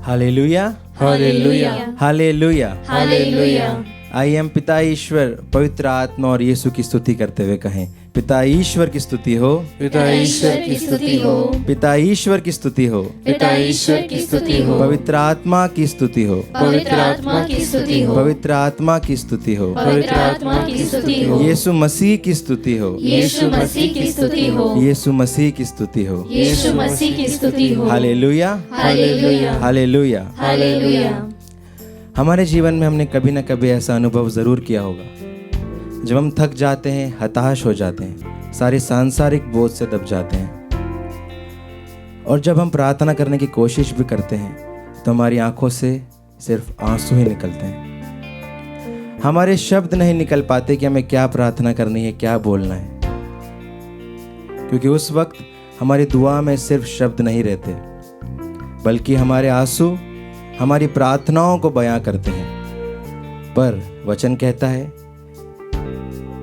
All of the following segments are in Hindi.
Hallelujah, hallelujah, hallelujah. हालेलुया। आइए हम पिता ईश्वर, पवित्र आत्मा और यीशु की स्तुति करते हुए कहें, पिता ईश्वर की स्तुति हो, पिता ईश्वर की स्तुति हो, पिता ईश्वर की स्तुति हो, पिता ईश्वर की स्तुति हो, पवित्र आत्मा की स्तुति हो, पवित्र आत्मा की स्तुति हो, पवित्र आत्मा की स्तुति हो, पवित्र आत्मा की स्तुति हो, यीशु मसीह की स्तुति हो, यीशु मसीह की स्तुति हो, यीशु मसीह की स्तुति हो। यीशु मसीह की स्तुति हो। Hallelujah, hallelujah, hallelujah. हालेलुया। हमारे जीवन में हमने कभी ना कभी ऐसा अनुभव ज़रूर किया होगा जब हम थक जाते हैं, हताश हो जाते हैं, सारे सांसारिक बोझ से दब जाते हैं, और जब हम प्रार्थना करने की कोशिश भी करते हैं तो हमारी आंखों से सिर्फ आंसू ही निकलते हैं। हमारे शब्द नहीं निकल पाते कि हमें क्या प्रार्थना करनी है, क्या बोलना है, क्योंकि उस वक्त हमारी दुआ में सिर्फ शब्द नहीं रहते, बल्कि हमारे आंसू हमारी प्रार्थनाओं को बयां करते हैं। पर वचन कहता है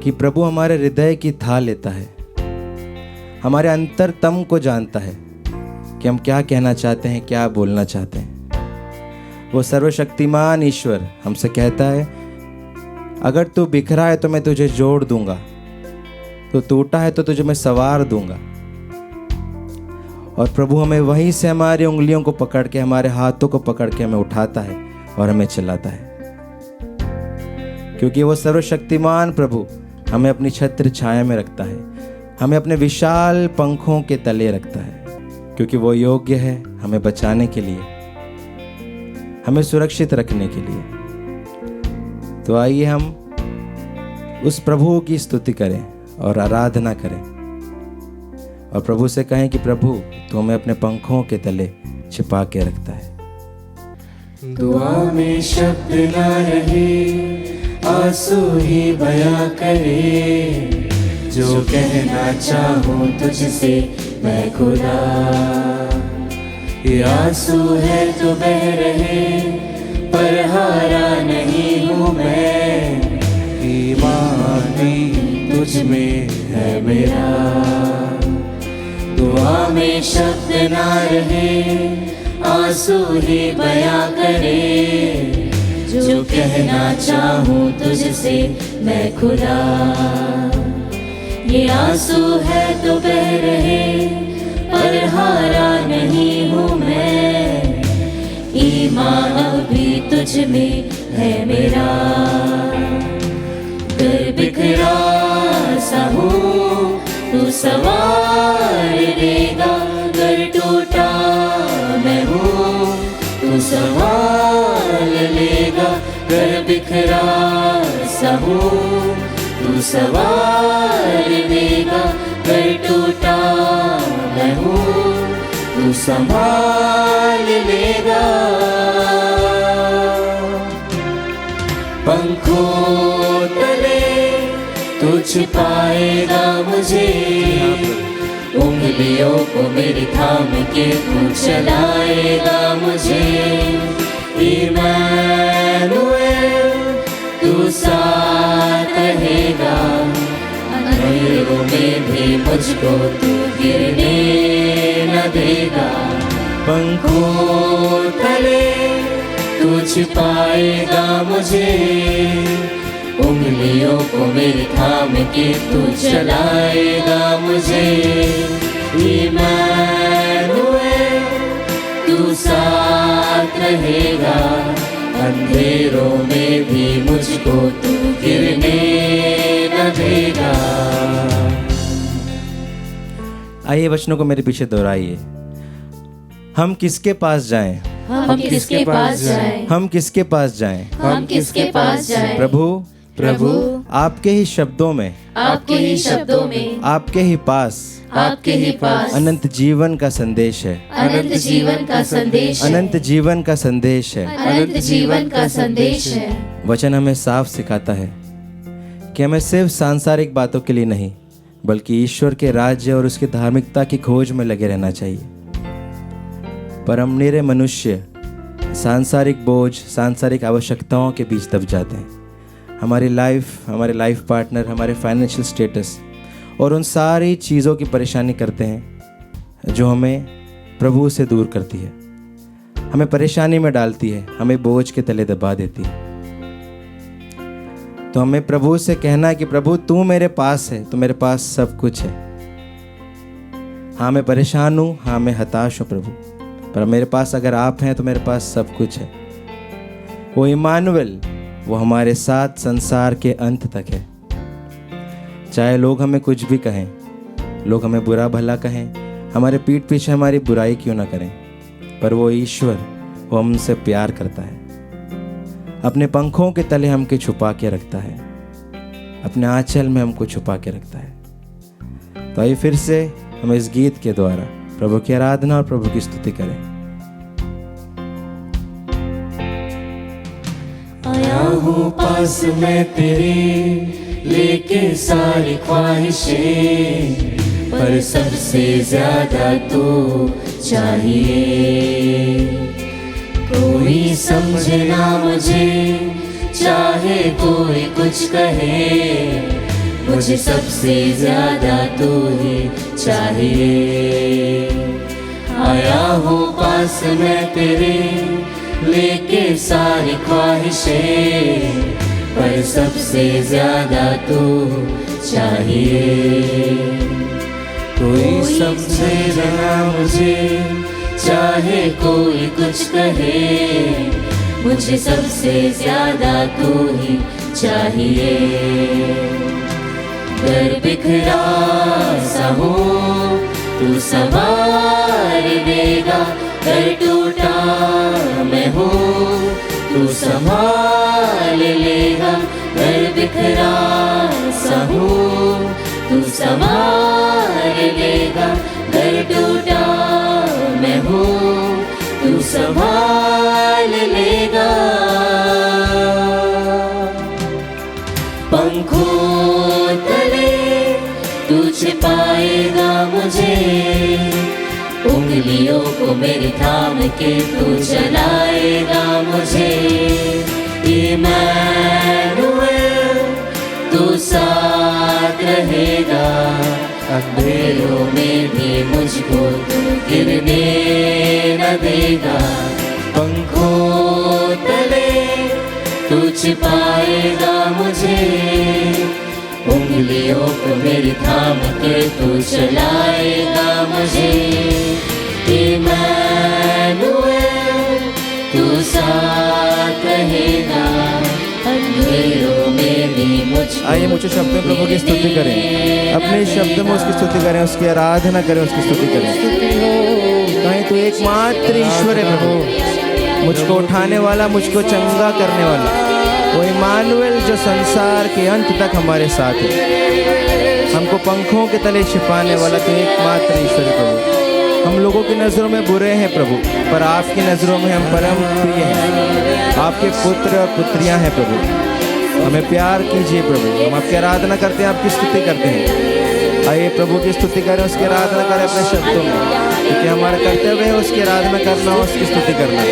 कि प्रभु हमारे हृदय की था लेता है, हमारे अंतरतम को जानता है कि हम क्या कहना चाहते हैं, क्या बोलना चाहते हैं। वो सर्वशक्तिमान ईश्वर हमसे कहता है, अगर तू बिखरा है तो मैं तुझे जोड़ दूंगा, तो टूटा है तो तुझे मैं संवार दूंगा। और प्रभु हमें वहीं से हमारी उंगलियों को पकड़ के, हमारे हाथों को पकड़ के हमें उठाता है और हमें चलाता है, क्योंकि वो सर्वशक्तिमान प्रभु हमें अपनी छत्र छाया में रखता है, हमें अपने विशाल पंखों के तले रखता है, क्योंकि वो योग्य है हमें बचाने के लिए, हमें सुरक्षित रखने के लिए। तो आइए हम उस प्रभु की स्तुति करें और आराधना करें और प्रभु से कहें कि प्रभु तू हमें अपने पंखों के तले छिपा के रखता है। दुआ में शब्द ना रहे, आंसू ही बयां करे, जो कहना चाहूं तुझसे मैं खुदा। ये आंसू है तो बह रहे, पर हारा नहीं हूँ मैं, ईमान भी तुझ में है मेरा। दुआ में शब्द ना रहे, आंसू ही बयां करे, जो कहना चाहूं तुझसे मैं खुदा। ये आंसू है तो बह रहे, पर हारा नहीं हूँ मैं, ईमान भी तुझ में है मेरा। कर बिखरा सा हूँ तू संवार देगा, कर टूटा मैं हूँ तू संभाल लेगा। कर बिखरा सा हूँ तू संवार देगा, कर टूटा मैं हूँ तू संभाल लेगा। पंखों तले तू छिपाएगा मुझे, उंगलियों को मेरी थाम के तू चलाएगा मुझे। इम्मानुएल तू साथ रहेगा, अंधेरों में भी मुझको तू गिरने न देगा। पंखों तले तू छिपाएगा मुझे, उंगलियों को मेरी थाम के तू चलाएगा मुझे। इम्मानुएल तू साथ रहेगा, अंधेरों में भी मुझको तू गिरने न देगा। आइए वचनों को मेरे पीछे दोहराइए। हम किसके पास जाएं? हम किसके पास जाएं? हम किसके पास जाएं? हम किसके पास जाएं? प्रभु आपके ही शब्दों में, आपके ही शब्दों में, आपके ही पास, आपके ही पास अनंत जीवन का संदेश है, अनंत जीवन का संदेश है, अनंत जीवन का संदेश है। अनंत जीवन का संदेश है। वचन हमें साफ सिखाता है कि हमें सिर्फ सांसारिक बातों के लिए नहीं, बल्कि ईश्वर के राज्य और उसकी धार्मिकता की खोज में लगे रहना चाहिए। पर हम निरे मनुष्य सांसारिक बोझ, सांसारिक आवश्यकताओं के बीच दब जाते हैं। हमारी लाइफ, हमारे लाइफ पार्टनर, हमारे फाइनेंशियल स्टेटस और उन सारी चीज़ों की परेशानी करते हैं जो हमें प्रभु से दूर करती है। हमें परेशानी में डालती है, हमें बोझ के तले दबा देती है। तो हमें प्रभु से कहना है कि प्रभु तू मेरे पास है, तो मेरे पास सब कुछ है। हाँ मैं परेशान हूँ, हाँ मैं हताश हूँ प्रभु, पर मेरे पास अगर आप हैं तो मेरे पास सब कुछ है। वो इमानुएल, वो हमारे साथ संसार के अंत तक है। चाहे लोग हमें कुछ भी कहें, लोग हमें बुरा भला कहें, हमारे पीठ पीछे हमारी बुराई क्यों ना करें, पर वो ईश्वर, वो हमसे प्यार करता है। अपने पंखों के तले हमको छुपा के रखता है, अपने आंचल में हमको छुपा के रखता है। तो आइए फिर से हम इस गीत के द्वारा प्रभु की आराधना और प्रभु की स्तुति करें। आया हूँ पास मैं तेरे, लेके सारी ख्वाहिशें, पर सबसे ज्यादा तो चाहिए। कोई समझे ना मुझे, चाहे कोई कुछ कहे, मुझे सबसे ज्यादा तू ही चाहिए। आया हूँ पास मैं तेरे, लेके सारी ख्वाहिशें, पर सबसे ज्यादा तू चाहिए। कोई समझे ना मुझे, चाहे कोई कुछ कहे, मुझे सबसे ज्यादा तू ही चाहिए। घर बिखरा सा हो तू संवार देगा, घर टूटा मैं हूँ तू संभाल लेगा। घर बिखरा सा हूँ तू संभाल लेगा, घर टूटा मैं हूँ तू संभाल लेगा। पंखों तले तू छिपाएगा मुझे, उंगलियों को मेरे थाम के तू चलाएगा मुझे। इमैनुएल तू साथ रहेगा, अंधेरों में भी मुझको तू गिरने न देगा। पंखों तले तू छिपाएगा मुझे, उंगलियों को मेरी थाम के तू चलाएगा मुझे। इमैनुएल तू साथ रहेगा, अंधेरों में भी मुझको। आइए मुझे शब्द में प्रभु की स्तुति करें, अपने शब्द में उसकी स्तुति करें, उसकी आराधना करें, उसकी स्तुति करें। कहीं तो एकमात्र ईश्वर है प्रभु, मुझको उठाने वाला, मुझको चंगा करने वाला, वो इमानुएल जो संसार के अंत तक हमारे साथ है। हमको पंखों के तले छिपाने वाला तो एकमात्र ईश्वर है प्रभु। हम लोगों की नज़रों में बुरे हैं प्रभु, पर आपकी नज़रों में हम परम प्रिय हैं, आपके पुत्र और पुत्रियां हैं प्रभु। हमें प्यार कीजिए प्रभु, हम आपकी आराधना करते हैं, आपकी स्तुति करते हैं। आइए प्रभु की स्तुति करें, उसकी आराधना करें अपने शब्दों में, क्योंकि हमारा कर्तव्य है उसकी आराधना करना, उसकी स्तुति करना।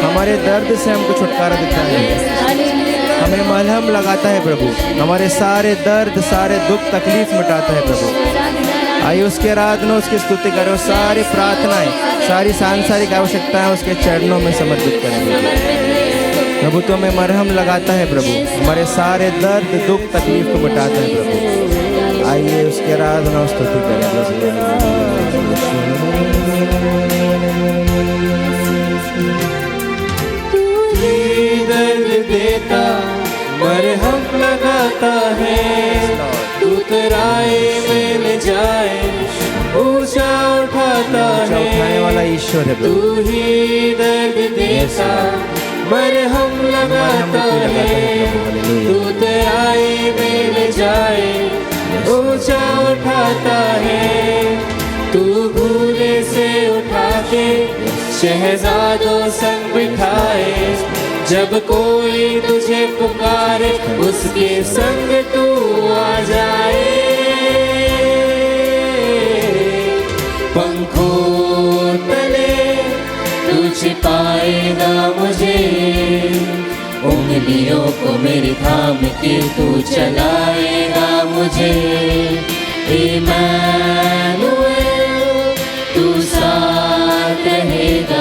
हमारे दर्द से हमको छुटकारा देता है, हमें मलहम लगाता है प्रभु, हमारे सारे दर्द, सारे दुख, तकलीफ मिटाता है प्रभु। आइए उसकी आराधना, उसकी स्तुति करें, सारी प्रार्थनाएं, सारी सांसारिक आवश्यकताएं उसके चरणों में समर्पित करें प्रभु। तो हमें मरहम लगाता है प्रभु, हमारे सारे दर्द, दुख, तकलीफ को मिटाता है प्रभु। आइए उसकी आराधना और स्तुति करें। दर्द देता, मरहम लगाता है, तू तराए में ले जाए, ऊंचा उठाता है। उठाने वाला ईश्वर है प्रभु। तू ही दर्द देता, मरहम लगाता है, तू तराए में ले जाए, ऊंचा उठाता है। तू भूले से उठा के शहजादों संग बिठाए, जब कोई तुझे पुकारे उसके संग तू आ जाए। पंखों तले तू छिपाएगा मुझे, उंगलियों को मेरी थाम के तू चलाएगा मुझे। इमैनुएल रहेगा।